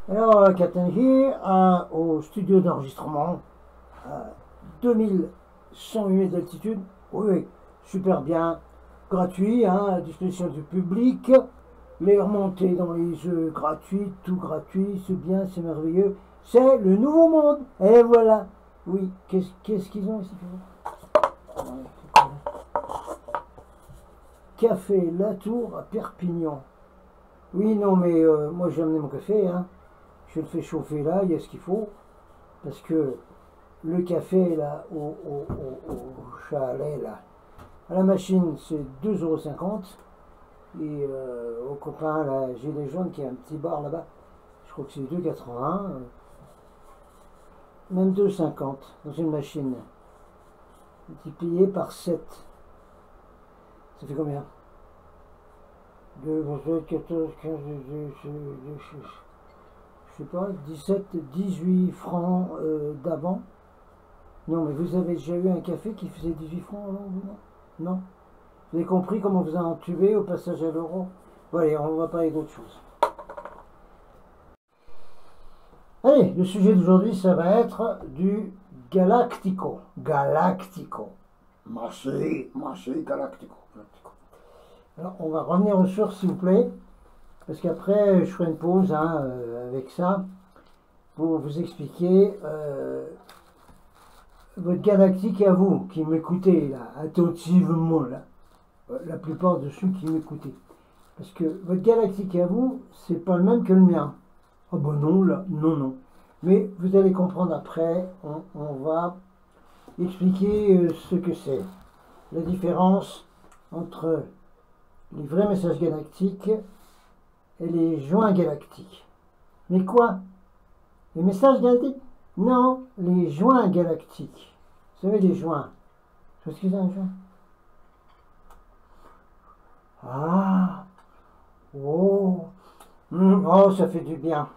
Alors, Captain here, au studio d'enregistrement, à 2108 mètres d'altitude. Oui, oui, super bien, gratuit, à disposition du public. Les remontées dans les jeux gratuits, tout gratuit, c'est bien, c'est merveilleux. C'est le nouveau monde. Et voilà. Oui, qu'est-ce qu'ils ont ici? Café La Tour à Perpignan. Oui, non, mais moi j'ai amené mon café, hein. Je le fais chauffer là, il y a ce qu'il faut. Parce que le café là, au chalet là, à la machine c'est 2,50 €. Et au copain là, j'ai des jaunes qui a un petit bar là-bas, je crois que c'est 2,80 €, même 2,50 € dans une machine. Multiplié par 7. Ça fait combien? 2, 14, 15, je sais pas, 17, 18 francs d'avant. Non, mais vous avez déjà eu un café qui faisait 18 francs, non? Non. Vous avez compris comment vous a entubé au passage à l'euro? Bon, allez, on va parler d'autre chose. Allez, le sujet d'aujourd'hui, ça va être du Galactico. Galactico. Marché, Galactico. Alors, on va revenir aux sources, s'il vous plaît, parce qu'après, je ferai une pause avec ça pour vous expliquer votre galactique à vous, qui m'écoutez là, attentivement, là, la plupart de ceux qui m'écoutez. Parce que votre galactique à vous, c'est pas le même que le mien. Ah ben non, là, non. Mais vous allez comprendre après, on va expliquer ce que c'est. La différence entre les vrais messages galactiques et les joints galactiques. Mais quoi? Les messages galactiques? Non, les joints galactiques. Vous savez, les joints. Vous savez ce que c'est un joint? Ah! Oh! Oh, ça fait du bien.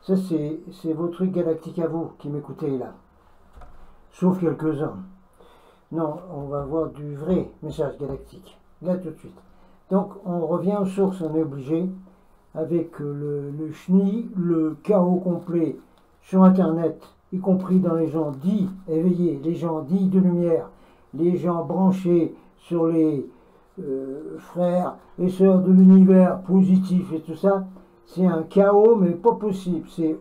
Ça, c'est vos trucs galactiques à vous qui m'écoutez là. Sauf quelques-uns. Non, on va voir du vrai message galactique. Là, tout de suite. Donc, on revient aux sources, on est obligé, avec le chenille, le chaos complet sur Internet, y compris dans les gens dits éveillés, les gens dits de lumière, les gens branchés sur les frères et sœurs de l'univers positif et tout ça. C'est un chaos, mais pas possible. C'est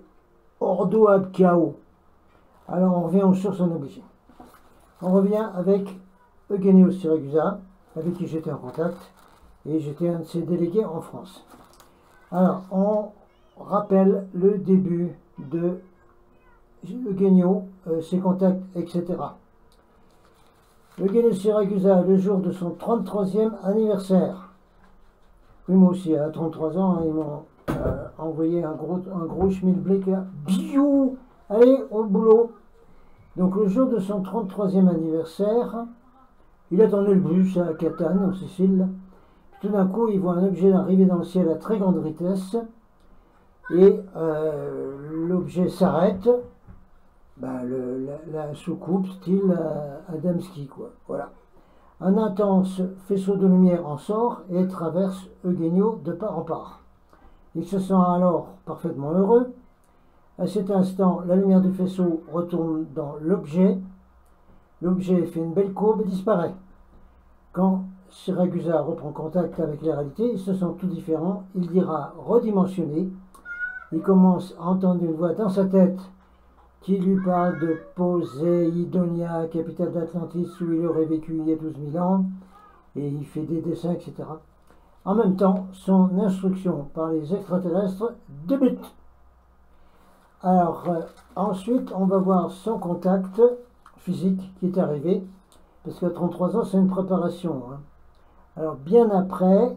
ordo ab chaos. Alors, on revient aux sources, on est obligé. On revient avec Eugenio Siragusa, avec qui j'étais en contact, et j'étais un de ses délégués en France. Alors, on rappelle le début de Eugenio, ses contacts, etc. Eugenio Siragusa, le jour de son 33e anniversaire. Oui, moi aussi, à 33 ans, ils m'ont envoyé un gros schmilblick là. Biou! Allez, au boulot! Donc, le jour de son 33e anniversaire, il attendait le bus à Catane, en Sicile. Tout d'un coup, il voit un objet arriver dans le ciel à très grande vitesse et l'objet s'arrête. Ben, la soucoupe style Adamski, quoi. Voilà. Un intense faisceau de lumière en sort et traverse Eugenio de part en part. Il se sent alors parfaitement heureux. À cet instant, la lumière du faisceau retourne dans l'objet. L'objet fait une belle courbe et disparaît. Quand Siragusa reprend contact avec la réalité, il se sent tout différent, il dira redimensionné, il commence à entendre une voix dans sa tête qui lui parle de Poséidonia, capitale d'Atlantis où il aurait vécu il y a 12 000 ans, et il fait des dessins, etc. En même temps, son instruction par les extraterrestres débute. Alors, ensuite, on va voir son contact physique qui est arrivé, parce qu'à 33 ans, c'est une préparation, hein. Alors, bien après,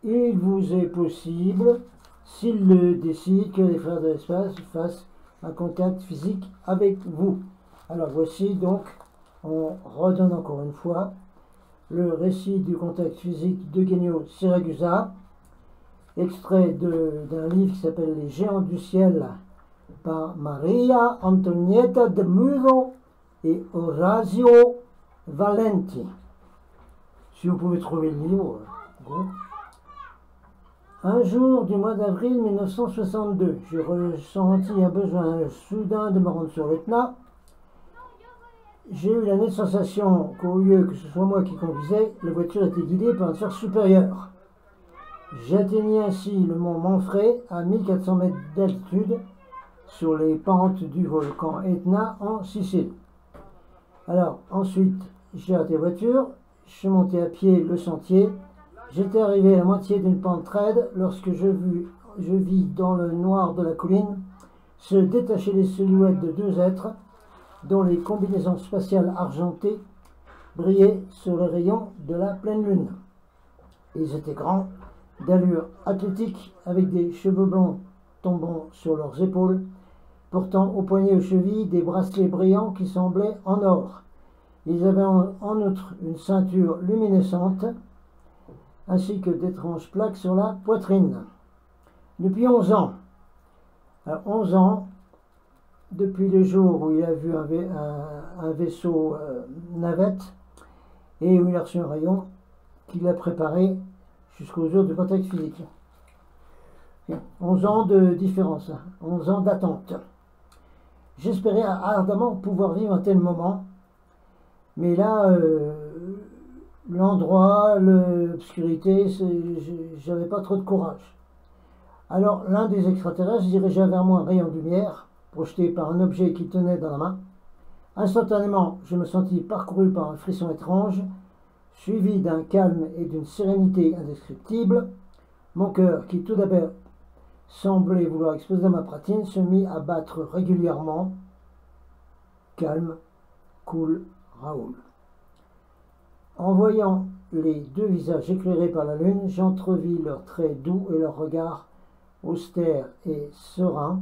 il vous est possible, s'il le décide, que les frères de l'espace fassent un contact physique avec vous. Alors, voici donc, on redonne encore une fois, le récit du contact physique d'Eugenio Siragusa, extrait d'un livre qui s'appelle Les Géants du ciel, par Maria Antonietta de Muro et Orazio Valenti. Si vous pouvez trouver le livre, bon. Un jour du mois d'avril 1962, j'ai ressenti un besoin soudain de me rendre sur l'Etna. J'ai eu la nette sensation qu'au lieu que ce soit moi qui conduisais, la voiture était guidée par une force supérieure. J'atteignis ainsi le mont Manfred à 1400 mètres d'altitude sur les pentes du volcan Etna en Sicile. Alors ensuite, j'ai arrêté la voiture, je suis monté à pied le sentier. J'étais arrivé à la moitié d'une pente raide lorsque je vis dans le noir de la colline se détacher les silhouettes de deux êtres dont les combinaisons spatiales argentées brillaient sur les rayons de la pleine lune. Ils étaient grands, d'allure athlétique, avec des cheveux blonds tombant sur leurs épaules, portant aux poignets et aux chevilles des bracelets brillants qui semblaient en or. Ils avaient en outre une ceinture luminescente, ainsi que d'étranges plaques sur la poitrine. Depuis 11 ans, à 11 ans, depuis le jour où il a vu un vaisseau navette et où il a reçu un rayon qu'il a préparé jusqu'au jour du contact physique. 11 ans de différence, 11 ans d'attente. J'espérais ardemment pouvoir vivre un tel moment, mais là, l'endroit, l'obscurité, j'avais pas trop de courage. Alors l'un des extraterrestres dirigea vers moi un rayon de lumière, projeté par un objet qu'il tenait dans la main. Instantanément, je me sentis parcouru par un frisson étrange, suivi d'un calme et d'une sérénité indescriptibles. Mon cœur, qui tout d'abord semblait vouloir exploser ma poitrine, se mit à battre régulièrement. Calme, cool, Raoul. En voyant les deux visages éclairés par la lune, j'entrevis leurs traits doux et leurs regards austères et sereins.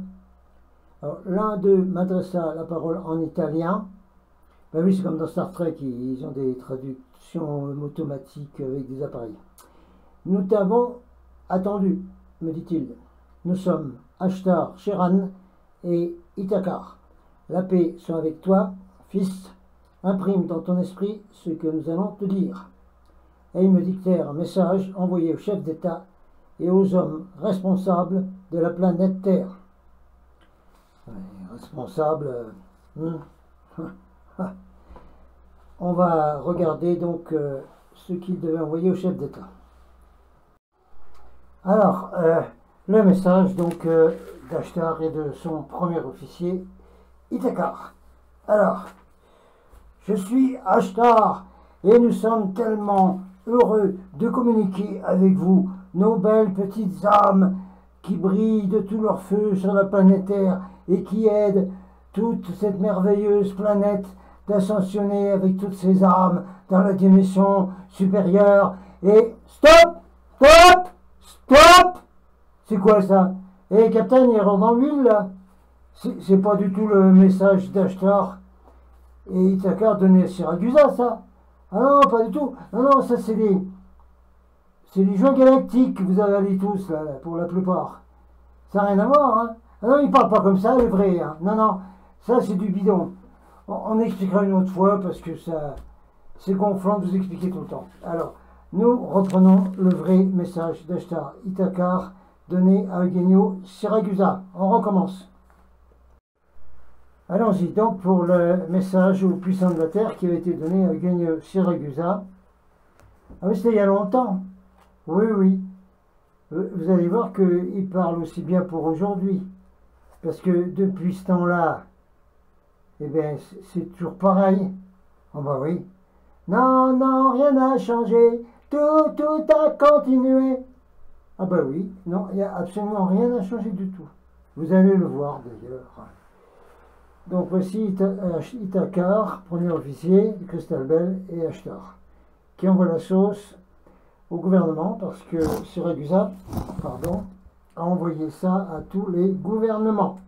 L'un d'eux m'adressa la parole en italien. Ben oui, c'est comme dans Star Trek, ils ont des traductions automatiques avec des appareils. Nous t'avons attendu, me dit-il. Nous sommes Ashtar, Sheran et Ithakar. La paix soit avec toi, fils. Imprime dans ton esprit ce que nous allons te dire. Et ils me dictèrent un message envoyé au chef d'État et aux hommes responsables de la planète Terre. Responsable. On va regarder donc ce qu'il devait envoyer au chef d'État. Alors, le message donc d'Ashtar et de son premier officier, Ithakar. Alors, je suis Ashtar et nous sommes tellement heureux de communiquer avec vous, nos belles petites âmes qui brillent de tout leur feu sur la planète Terre et qui aident toute cette merveilleuse planète d'ascensionner avec toutes ses âmes dans la dimension supérieure. Et stop! Stop! Stop! C'est quoi ça? Eh, Captain, il rentre dans l'huile là? C'est pas du tout le message d'Ashtar et Ithakar donné à Siragusa, ça? Ah non, pas du tout. Non, non, ça c'est les joints galactiques que vous avalez tous, là, pour la plupart. Ça n'a rien à voir, hein. Ah non, il parle pas comme ça, le vrai, hein. Non, non, ça c'est du bidon. On expliquera une autre fois, parce que ça, c'est gonflant de vous expliquer tout le temps. Alors, nous reprenons le vrai message d'Ashtar Ithakar, donné à Eugenio Siragusa. On recommence. Allons-y donc pour le message aux puissants de la Terre qui a été donné à Eugenio Siragusa. Ah oui, c'était il y a longtemps. Oui, oui. Vous allez voir qu'il parle aussi bien pour aujourd'hui. Parce que depuis ce temps-là, eh bien, c'est toujours pareil. Oh bah oui. Non, non, rien n'a changé. Tout a continué. Ah bah oui. Non, il n'y a absolument rien à changer du tout. Vous allez le voir d'ailleurs. Donc voici Ithakar, premier officier, Crystal Bell et Ashtar, qui envoient la sauce au gouvernement parce que Siragusa, a envoyé ça à tous les gouvernements.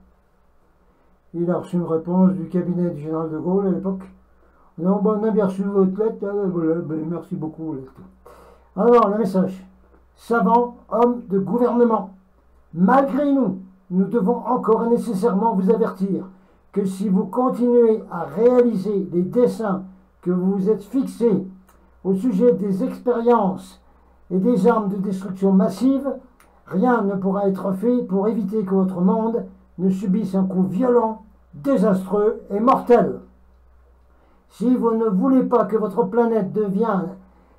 Il a reçu une réponse du cabinet du général de Gaulle à l'époque. Non, bon, on a bien reçu votre lettre, voilà, ben, merci beaucoup. Alors, le message. Savants, hommes de gouvernement, malgré nous, nous devons encore et nécessairement vous avertir que si vous continuez à réaliser les desseins que vous vous êtes fixés au sujet des expériences et des armes de destruction massive, Rien ne pourra être fait pour éviter que votre monde ne subisse un coup violent, désastreux et mortel. Si vous ne voulez pas que votre planète devienne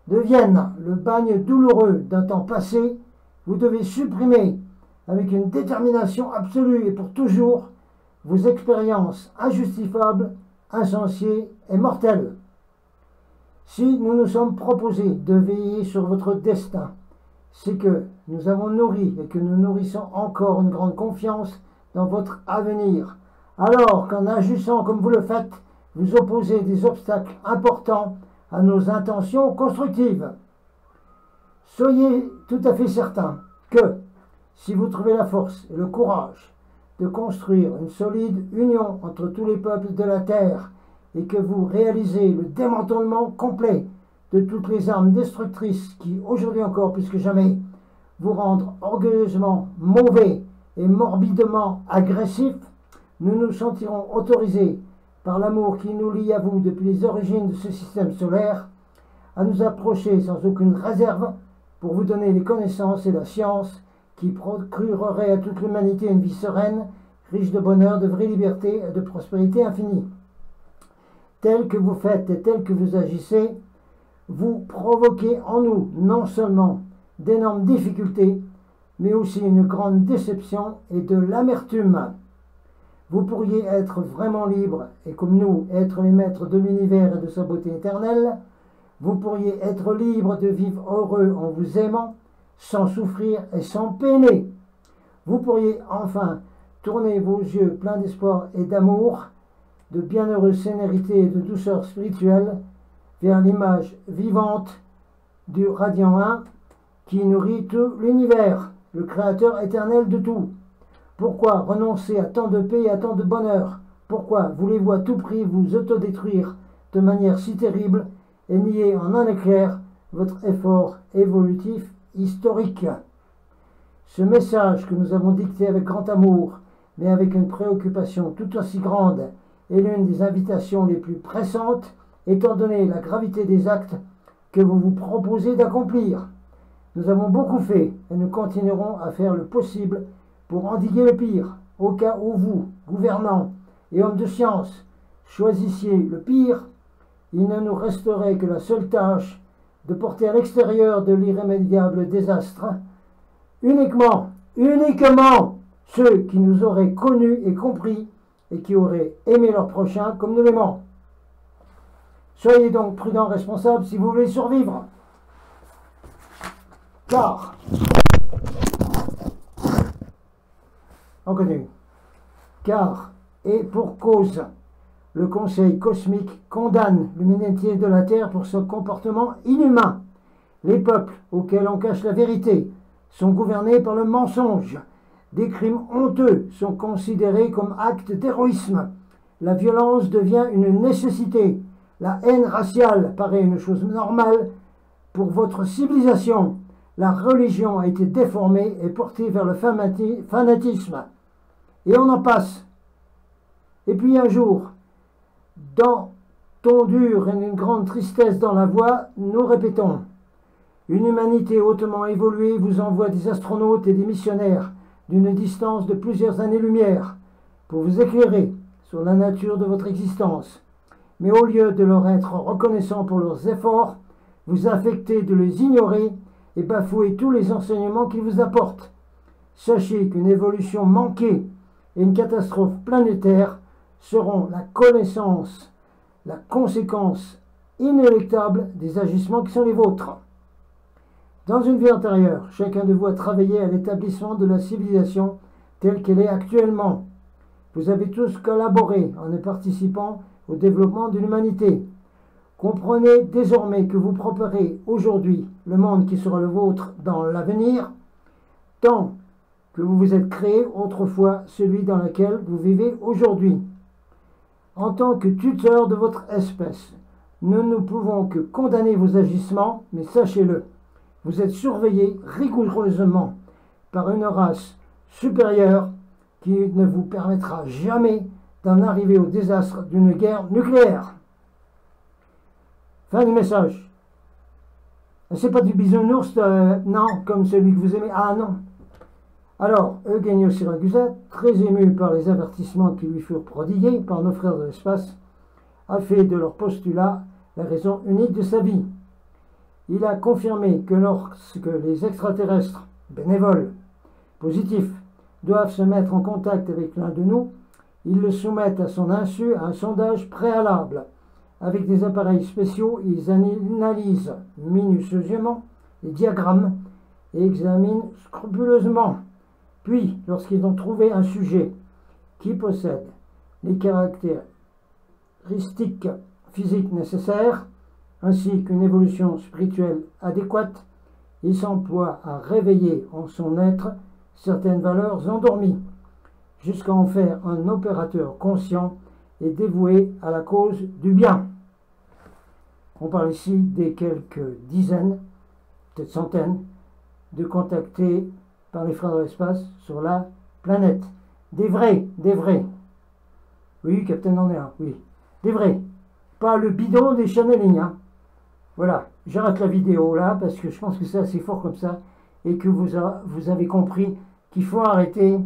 le bagne douloureux d'un temps passé, vous devez supprimer, avec une détermination absolue et pour toujours, vos expériences injustifiables, insensées et mortelles. Si nous nous sommes proposés de veiller sur votre destin, c'est que nous avons nourri et que nous nourrissons encore une grande confiance dans votre avenir, alors qu'en agissant comme vous le faites, vous opposez des obstacles importants à nos intentions constructives. Soyez tout à fait certain que, si vous trouvez la force et le courage de construire une solide union entre tous les peuples de la Terre et que vous réalisez le démantèlement complet de toutes les armes destructrices qui, aujourd'hui encore plus que jamais, vous rendent orgueilleusement mauvais et morbidement agressifs, nous nous sentirons autorisés, par l'amour qui nous lie à vous depuis les origines de ce système solaire, à nous approcher sans aucune réserve pour vous donner les connaissances et la science qui procureraient à toute l'humanité une vie sereine, riche de bonheur, de vraie liberté et de prospérité infinie. Tel que vous faites et tel que vous agissez, vous provoquez en nous non seulement d'énormes difficultés, mais aussi une grande déception et de l'amertume. Vous pourriez être vraiment libre et comme nous, être les maîtres de l'univers et de sa beauté éternelle. Vous pourriez être libre de vivre heureux en vous aimant, sans souffrir et sans peiner. Vous pourriez enfin tourner vos yeux pleins d'espoir et d'amour, de bienheureuse sérénité et de douceur spirituelle vers l'image vivante du Radiant 1 qui nourrit tout l'univers, le Créateur éternel de tout. Pourquoi renoncer à tant de paix et à tant de bonheur? Pourquoi voulez-vous à tout prix vous autodétruire de manière si terrible et nier en un éclair votre effort évolutif historique? Ce message que nous avons dicté avec grand amour, mais avec une préoccupation tout aussi grande, est l'une des invitations les plus pressantes, étant donné la gravité des actes que vous vous proposez d'accomplir. Nous avons beaucoup fait et nous continuerons à faire le possible pour endiguer le pire, au cas où vous, gouvernants et hommes de science, choisissiez le pire, il ne nous resterait que la seule tâche de porter à l'extérieur de l'irrémédiable désastre uniquement ceux qui nous auraient connus et compris et qui auraient aimé leur prochain comme nous l'aimons. Soyez donc prudents, responsables si vous voulez survivre. Car, on continue, car, et pour cause, le Conseil cosmique condamne l'humanité de la Terre pour ce comportement inhumain. Les peuples auxquels on cache la vérité sont gouvernés par le mensonge. Des crimes honteux sont considérés comme actes d'héroïsme. La violence devient une nécessité. La haine raciale paraît une chose normale pour votre civilisation. La religion a été déformée et portée vers le fanatisme. Et on en passe. Et puis un jour, dans ton dur et une grande tristesse dans la voix, nous répétons: une humanité hautement évoluée vous envoie des astronautes et des missionnaires d'une distance de plusieurs années-lumière pour vous éclairer sur la nature de votre existence. Mais au lieu de leur être reconnaissants pour leurs efforts, vous affectez de les ignorer et bafouez tous les enseignements qu'ils vous apportent. Sachez qu'une évolution manquée et une catastrophe planétaire seront la conséquence inéluctable des agissements qui sont les vôtres. Dans une vie antérieure, chacun de vous a travaillé à l'établissement de la civilisation telle qu'elle est actuellement. Vous avez tous collaboré en participant au développement de l'humanité. Comprenez désormais que vous préparez aujourd'hui le monde qui sera le vôtre dans l'avenir, tant que vous vous êtes créé autrefois celui dans lequel vous vivez aujourd'hui. En tant que tuteur de votre espèce, nous ne pouvons que condamner vos agissements, mais sachez-le, vous êtes surveillés rigoureusement par une race supérieure qui ne vous permettra jamais d'en arriver au désastre d'une guerre nucléaire. Fin du message. C'est pas du bisounours, non, comme celui que vous aimez. Ah non. Alors, Eugenio Siragusa, très ému par les avertissements qui lui furent prodigués par nos frères de l'espace, a fait de leur postulat la raison unique de sa vie. Il a confirmé que lorsque les extraterrestres, bénévoles, positifs, doivent se mettre en contact avec l'un de nous, ils le soumettent à son insu à un sondage préalable. Avec des appareils spéciaux, ils analysent minutieusement les diagrammes et examinent scrupuleusement. Puis, lorsqu'ils ont trouvé un sujet qui possède les caractéristiques physiques nécessaires, ainsi qu'une évolution spirituelle adéquate, il s'emploie à réveiller en son être certaines valeurs endormies, jusqu'à en faire un opérateur conscient et dévoué à la cause du bien. On parle ici des quelques dizaines, peut-être centaines, de contactés par les frères de l'espace sur la planète. Des vrais, des vrais. Oui, Captain en est un, oui. Des vrais. Pas le bidon des channeling, hein. Voilà, j'arrête la vidéo là parce que je pense que c'est assez fort comme ça et que vous avez compris qu'il faut arrêter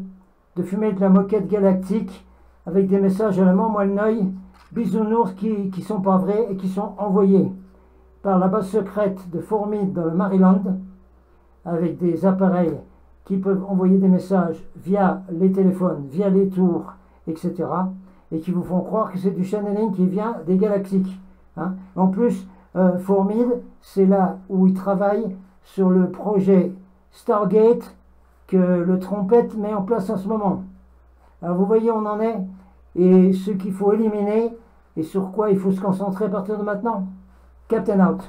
de fumer de la moquette galactique avec des messages à la mort moelle-neuil, bisounours qui sont pas vrais et qui sont envoyés par la base secrète de Fort Meade dans le Maryland avec des appareils qui peuvent envoyer des messages via les téléphones, via les tours, etc. et qui vous font croire que c'est du channeling qui vient des galactiques. Hein. En plus, Fort Meade, c'est là où ils travaillent sur le projet Stargate que le Trompette met en place en ce moment. Alors vous voyez où on en est et ce qu'il faut éliminer et sur quoi il faut se concentrer à partir de maintenant. Captain out.